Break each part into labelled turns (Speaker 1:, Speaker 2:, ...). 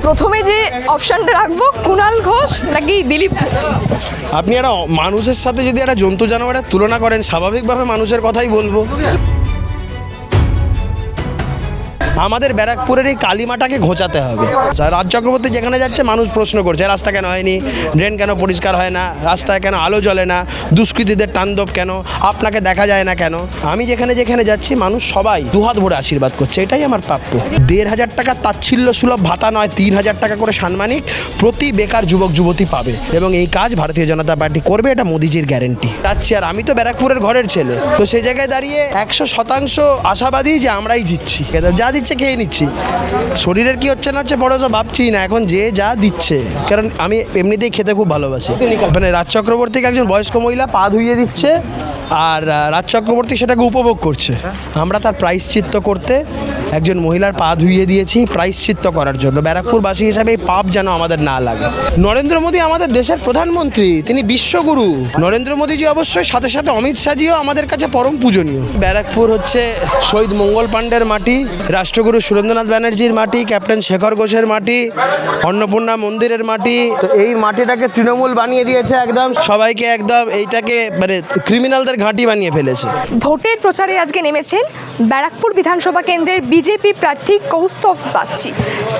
Speaker 1: প্রথমে যে অপশনটা রাখবো কুণাল ঘোষ নাকি দিলীপ ঘোষ?
Speaker 2: আপনি একটা মানুষের সাথে যদি একটা জন্তু জানোয়ারের তুলনা করেন, স্বাভাবিকভাবে মানুষের কথাই বলবো। আমাদের ব্যারাকপুরের এই কালিমাটাকে ঘোচাতে হবে। রাজ চক্রবর্তী যেখানে যাচ্ছে মানুষ প্রশ্ন করছে রাস্তা কেন হয়নি, ড্রেন কেন পরিষ্কার হয় না, রাস্তায় কেন আলো জ্বলে না, দুষ্কৃতীদের তাণ্ডব কেন, আপনাকে দেখা যায় না কেন। আমি যেখানে যেখানে যাচ্ছি মানুষ সবাই দুহাত ভরে আশীর্বাদ করছে, এটাই আমার প্রাপ্য। 1,500 টাকা তাচ্ছিল্য সুলভ ভাতা নয়, 3,000 টাকা করে সাম্মানিক প্রতি বেকার যুবক যুবতী পাবে, এবং এই কাজ ভারতীয় জনতা পার্টি করবে, এটা মোদিজির গ্যারেন্টি। যাচ্ছি, আর আমি তো ব্যারাকপুরের ঘরের ছেলে, তো সেই জায়গায় দাঁড়িয়ে 100% আশাবাদী যে আমরাই জিতছি। যা দিচ্ছে খেয়ে নিচ্ছি, শরীরের কি হচ্ছে না হচ্ছে বড় তো ভাবছি না, এখন যে যা দিচ্ছে, কারণ আমি এমনিতেই খেতে খুব ভালোবাসি। মানে রাজ চক্রবর্তীকে একজন বয়স্ক মহিলা পা ধুইয়ে দিচ্ছে, আর রাজ চক্রবর্তী সেটাকে উপভোগ করছে। আমরা তার প্রায়শ্চিত্ত করতে একজন মহিলার পা ধুইয়ে দিয়েছি, প্রায়শ্চিত্ত করার জন্য। ব্যারাকপুরবাসী হিসাবে এই পাপ যেন আমাদের না লাগে। নরেন্দ্র মোদী আমাদের দেশের প্রধানমন্ত্রী, তিনি বিশ্বগুরু। নরেন্দ্র মোদীজি অবশ্যই, সাথে সাথে অমিত শাহজিও আমাদের কাছে পরম পূজনীয়। ব্যারাকপুর হচ্ছে শহীদ মঙ্গল পাণ্ডের মাটি, রাষ্ট্রগুরু সুরেন্দ্রনাথ ব্যানার্জির মাটি, ক্যাপ্টেন শেখর ঘোষের মাটি, অন্নপূর্ণা মন্দিরের মাটি। তো এই মাটিটাকে তৃণমূল বানিয়ে দিয়েছে একদম, সবাইকে একদম এইটাকে মানে ক্রিমিনালদের ঘাঁটি বানিয়ে ফেলেছে।
Speaker 1: ভোটের প্রচারে আজকে নেমেছেন ব্যারাকপুর বিধানসভা কেন্দ্রের বিজেপি প্রার্থী কৌস্তভ বাগচি।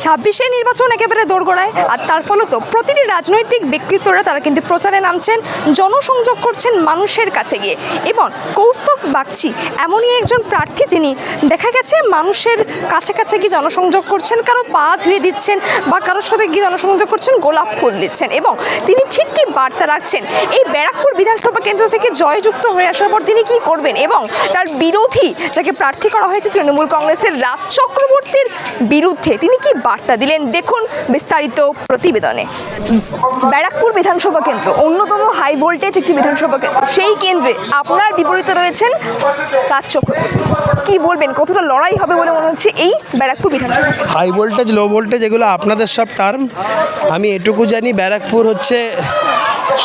Speaker 1: 26-এর নির্বাচন একেবারে দোরগোড়ায়, আর তার ফলত প্রতিটি রাজনৈতিক ব্যক্তিত্বরা তারা কিন্তু প্রচারে নামছেন, জনসংযোগ করছেন মানুষের কাছে গিয়ে। এবং কৌস্তভ বাগচি এমনই একজন প্রার্থী যিনি দেখা গেছে মানুষের কাছে কাছে গিয়ে জনসংযোগ করছেন, কারো পা ধুয়ে দিচ্ছেন বা কারোর সাথে গিয়ে জনসংযোগ করছেন, গোলাপ ফুল দিচ্ছেন। এবং তিনি ঠিক কি বার্তা রাখছেন, এই ব্যারাকপুর বিধানসভা কেন্দ্র থেকে জয়যুক্ত হয়ে আসার পর তিনি কি করবেন, এবং তার বিরোধী যাকে প্রার্থী করা হয়েছে তৃণমূল কংগ্রেসের রাজ চক্রবর্তীর বিরুদ্ধে তিনি কি বার্তা দিলেন, দেখুন বিস্তারিত প্রতিবেদনে। ব্যারাকপুর বিধানসভা কেন্দ্র অন্যতম হাই ভোল্টেজ একটি বিধানসভা কেন্দ্র, সেই কেন্দ্রে আপনার বিপরীতে রয়েছেন রাজ চক্রবর্তী। কি বলবেন, কতটা লড়াই হবে বলে মনে হচ্ছে এই ব্যারাকপুর বিধানসভা?
Speaker 2: হাই ভোল্টেজ, লো ভোল্টেজ এগুলো আপনাদের সব টার্ম। আমি এটুকু জানি, ব্যারাকপুর হচ্ছে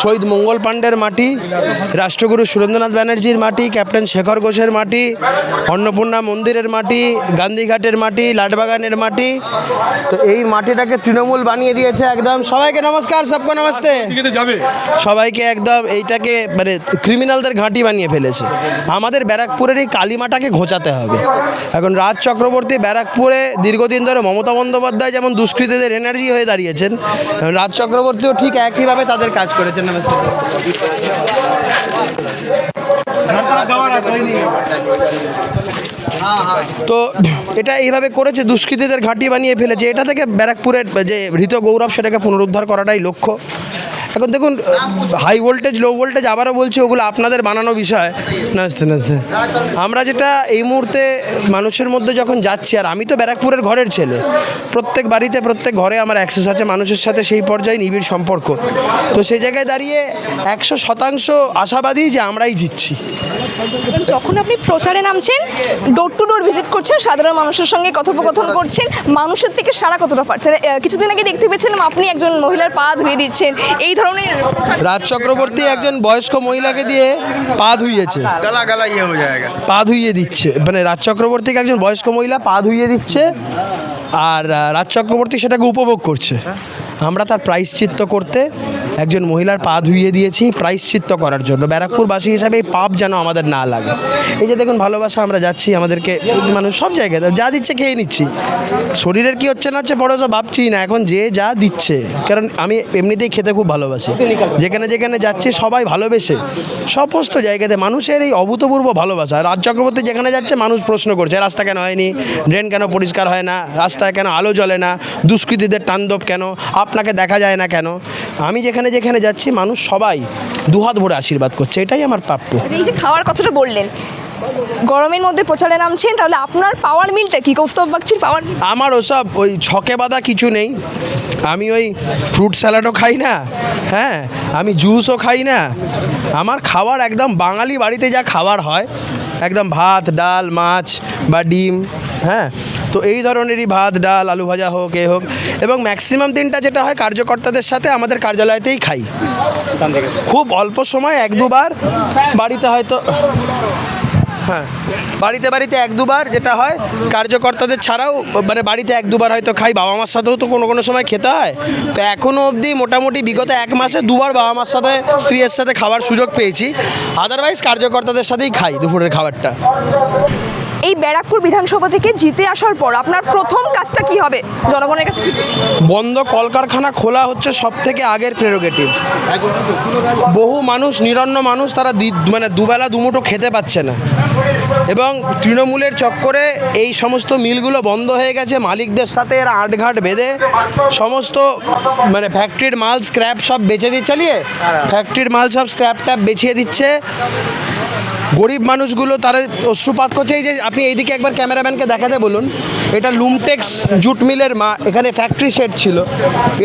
Speaker 2: শহীদ মঙ্গল পাণ্ডের মাটি, রাষ্ট্রগুরু সুরেন্দ্রনাথ ব্যানার্জির মাটি, ক্যাপ্টেন শেখর ঘোষের মাটি, অন্নপূর্ণা মন্দিরের মাটি, গান্ধীঘাটের মাটি, লাটবাগানের মাটি। তো এই মাটিটাকে তৃণমূল বানিয়ে দিয়েছে একদম। সবাইকে নমস্কার, সবকে নমস্তে। সবাইকে একদম এইটাকে মানে ক্রিমিনালদের ঘাঁটি বানিয়ে ফেলেছে। আমাদের ব্যারাকপুরের এই কালিমাটাকে ঘোচাতে হবে। এখন রাজ চক্রবর্তী ব্যারাকপুরে দীর্ঘদিন ধরে মমতা বন্দ্যোপাধ্যায় যেমন দুষ্কৃতীদের এনার্জি হয়ে দাঁড়িয়েছেন, রাজ চক্রবর্তীও ঠিক একইভাবে তাদের কাজ করেছেন। তো এটা এইভাবে করেছে, দুষ্কৃতীদের ঘাঁটি বানিয়ে ফেলেছে। এটা থেকে ব্যারাকপুরের যে হৃত গৌরব সেটাকে পুনরুদ্ধার করাটাই লক্ষ্য। এখন দেখুন, হাই ভোল্টেজ, লো ভোল্টেজ আবারও বলছি, ওগুলো আপনাদের বানানো বিষয়। নাচতে নাচতে আমরা যেটা এই মুহূর্তে মানুষের মধ্যে যখন যাচ্ছি, আর আমি তো ব্যারাকপুরের ঘরের ছেলে, প্রত্যেক বাড়িতে প্রত্যেক ঘরে আমার অ্যাক্সেস আছে, মানুষের সাথে সেই পর্যায়ে নিবিড় সম্পর্ক। তো সেই জায়গায় দাঁড়িয়ে 100% আশাবাদী যে আমরাই জিতছি।
Speaker 1: যখন আপনি প্রচারে নামছেন, ডোর টু ডোর ভিজিট করছেন, সাধারণ মানুষের সঙ্গে কথোপকথন করছেন, মানুষের থেকে সাড়া কতটা পাচ্ছেন? কিছুদিন আগে দেখতে পেয়েছিলাম আপনি একজন মহিলার পা ধুয়ে দিচ্ছেন, এই ধরনের।
Speaker 2: রাজ চক্রবর্তী একজন বয়স্ক মহিলাকে দিয়ে পা ধুইয়েছে, পা ধুইয়ে দিচ্ছে। মানে রাজ চক্রবর্তীকে একজন বয়স্ক মহিলা পা ধুইয়ে দিচ্ছে, আর রাজ চক্রবর্তী সেটাকে উপভোগ করছে। আমরা তার প্রায়শ্চিত্ত করতে একজন মহিলার পা ধুইয়ে দিয়েছি, প্রায়শ্চিত্ত করার জন্য। ব্যারাকপুরবাসী হিসাবে এই পাপ যেন আমাদের না লাগে। এই যে দেখুন ভালোবাসা, আমরা যাচ্ছি, আমাদেরকে মানুষ সব জায়গায় যা দিচ্ছে খেয়ে নিচ্ছি, শরীরের কি হচ্ছে না হচ্ছে বড় তো ভাবছি না, এখন যে যা দিচ্ছে, কারণ আমি এমনিতেই খেতে খুব ভালোবাসি। যেখানে যেখানে যাচ্ছি সবাই ভালোবেসে, সমস্ত জায়গাতে মানুষের এই অভূতপূর্ব ভালোবাসা। রাজ চক্রবর্তী যেখানে যাচ্ছে মানুষ প্রশ্ন করছে রাস্তা কেন হয়নি, ড্রেন কেন পরিষ্কার হয় না, রাস্তায় কেন আলো জ্বলে না, দুষ্কৃতীদের তাণ্ডব কেন, আপনাকে দেখা যায় না কেন। আমি যেখানে যেখানে যাচ্ছি মানুষ সবাই দুহাত ভরে আশীর্বাদ করছে, এটাই আমার প্রাপ্য।
Speaker 1: এই যে খাওয়ার কথাটা বললেন, গরমের মধ্যে প্রচারে নামছেন, তাহলে আপনার পাওয়ার মিলটা কি কৌস্তভ বাগচির পাওয়ার?
Speaker 2: আমার ওসব ওই ছকে বাঁধা কিছু নেই। আমি ওই ফ্রুট স্যালাডও খাই না, হ্যাঁ, আমি জুসও খাই না। আমার খাবার একদম বাঙালি বাড়িতে যা খাবার হয়, একদম ভাত, ডাল, মাছ বা ডিম, হ্যাঁ, তো এই ধরনেরই ভাত, ডাল, আলু ভাজা হোক, এ হোক। এবং ম্যাক্সিমাম দিনটা যেটা হয় কার্যকর্তাদের সাথে আমাদের কার্যালয়তেই খাই। খুব অল্প সময় 1-2 বার বাড়িতে হয়তো হ্যাঁ, বাড়িতে বাড়িতে এক দুবার যেটা হয় কার্যকর্তাদের ছাড়াও, মানে বাড়িতে এক দুবার হয়তো খাই, বাবা মার সাথেও তো কোনো কোনো সময় খেতে হয়। তো এখনও অবধি মোটামুটি বিগত 1 মাসে 2বার বাবা মার সাথে, স্ত্রীর সাথে খাওয়ার সুযোগ পেয়েছি। আদারওয়াইজ কার্যকর্তাদের সাথেই খাই দুপুরের খাবারটা।
Speaker 1: এই ব্যারাকপুর বিধানসভা থেকে জিতে আসার পর আপনার প্রথম কাজটা কি হবে জনগণের কাছে?
Speaker 2: বন্ধ কলকারখানা খোলা হচ্ছে সব থেকে আগের প্রেরোগেটিভ। বহু মানুষ, নিরন্ন মানুষ, তারা মানে দুবেলা দুমুঠো খেতে পাচ্ছে না, এবং তৃণমূলের চক্করে এই সমস্ত মিলগুলো বন্ধ হয়ে গেছে। মালিকদের সাথে এরা আটঘাট বেঁধে সমস্ত মানে ফ্যাক্টরির মাল স্ক্র্যাপ সব বেচে দিয়ে চালিয়ে ফ্যাক্টরির মাল সব স্ক্র্যাপ ট্যাপ বেচিয়ে দিচ্ছে। গরিব মানুষগুলো তারা অশ্রুপাত করছে। এই যে আপনি এইদিকে একবার ক্যামেরাম্যানকে দেখাতে বলুন, এটা লুমটেক্স জুট মিলের এখানে ফ্যাক্টরি সেট ছিল,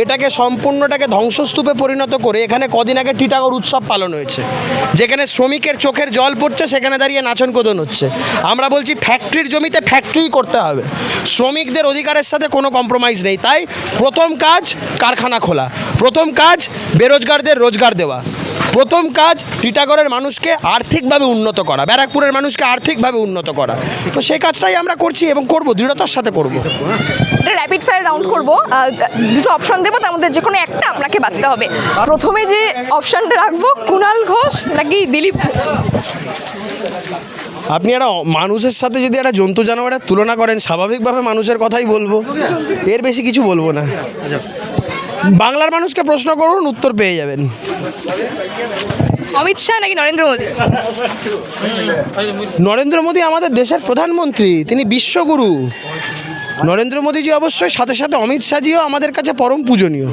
Speaker 2: এটাকে সম্পূর্ণটাকে ধ্বংসস্তূপে পরিণত করে এখানে কদিন আগে টিটাগড় উৎসব পালন হয়েছে, যেখানে শ্রমিকের চোখের জল পড়ছে, সেখানে দাঁড়িয়ে নাচন কোদন হচ্ছে। আমরা বলছি ফ্যাক্টরির জমিতে ফ্যাক্টরি করতে হবে, শ্রমিকদের অধিকারের সাথে কোনো কম্প্রোমাইজ নেই। তাই প্রথম কাজ কারখানা খোলা, প্রথম কাজ বেরোজগারদের রোজগার দেওয়া, প্রথম কাজ টিটাগড়ের মানুষকে আর্থিকভাবে উন্নত করা, ব্যারাকপুরের মানুষকে আর্থিকভাবে উন্নত করা। তো সেই কাজটাই আমরা করছি এবং করব, দৃঢ়তার সাথে করব।
Speaker 1: এটা র্যাপিড ফায়ার রাউন্ড করব, দুটো অপশন দেবো, তার মধ্যে যে কোনো একটা আপনাকে বাঁচতে হবে। প্রথমে যে অপশনটা রাখবো, কুণাল ঘোষ নাকি দিলীপ ঘোষ?
Speaker 2: আপনি একটা মানুষের সাথে যদি একটা জন্তু জানোয়ারের তুলনা করেন, স্বাভাবিকভাবে মানুষের কথাই বলবো, এর বেশি কিছু বলবো না। বাংলার মানুষকে প্রশ্ন করুন, উত্তর পেয়ে যাবেন।
Speaker 1: অমিত শাহ নাকি নরেন্দ্র মোদী?
Speaker 2: নরেন্দ্র মোদী আমাদের দেশের প্রধানমন্ত্রী, তিনি বিশ্বগুরু। নরেন্দ্র মোদীজি অবশ্যই, সাথে সাথে অমিত শাহজিও আমাদের কাছে পরম পূজনীয়।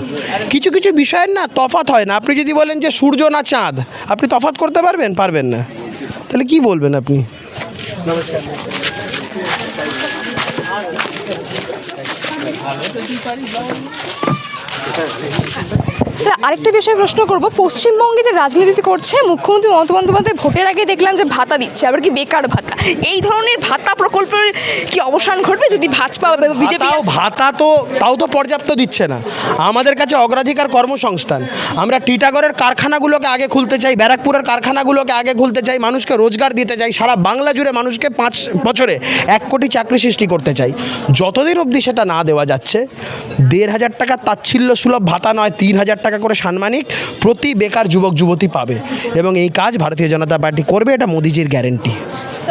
Speaker 2: কিছু কিছু বিষয়ের না তফাৎ হয় না। আপনি যদি বলেন যে সূর্য না চাঁদ, আপনি তফাৎ করতে পারবেন? পারবেন না। তাহলে কি বলবেন আপনি?
Speaker 1: আরেকটা বিষয়ে প্রশ্ন করব, পশ্চিমবঙ্গে যে রাজনীতি করছে মুখ্যমন্ত্রী মমতা বন্দ্যোপাধ্যায়, ভোটের আগে দেখলাম যে ভাতা দিচ্ছে, আবার কি বেকার ভাতা, এই ধরনের ভাতা প্রকল্পের কি অবসান ঘটবে যদি ভাজপা বিজেপি?
Speaker 2: ভাতা তো তাও তো পর্যাপ্ত দিচ্ছে না। আমাদের কাছে অগ্রাধিকার কর্মসংস্থান। আমরা টিটাগড়ের কারখানাগুলোকে আগে খুলতে চাই, ব্যারাকপুরের কারখানাগুলোকে আগে খুলতে চাই, মানুষকে রোজগার দিতে চাই, সারা বাংলা জুড়ে মানুষকে 5 বছরে 1 কোটি চাকরি সৃষ্টি করতে চাই। যতদিন অবধি সেটা না দেওয়া যাচ্ছে, 1,500 টাকা তাচ্ছিল্য সুলভ ভাতা নয়, 3,000 টাকা করে সাম্মানিক প্রতি বেকার যুবক যুবতী পাবে, এবং এই কাজ ভারতীয় জনতা পার্টি করবে, এটা মোদিজির গ্যারেন্টি।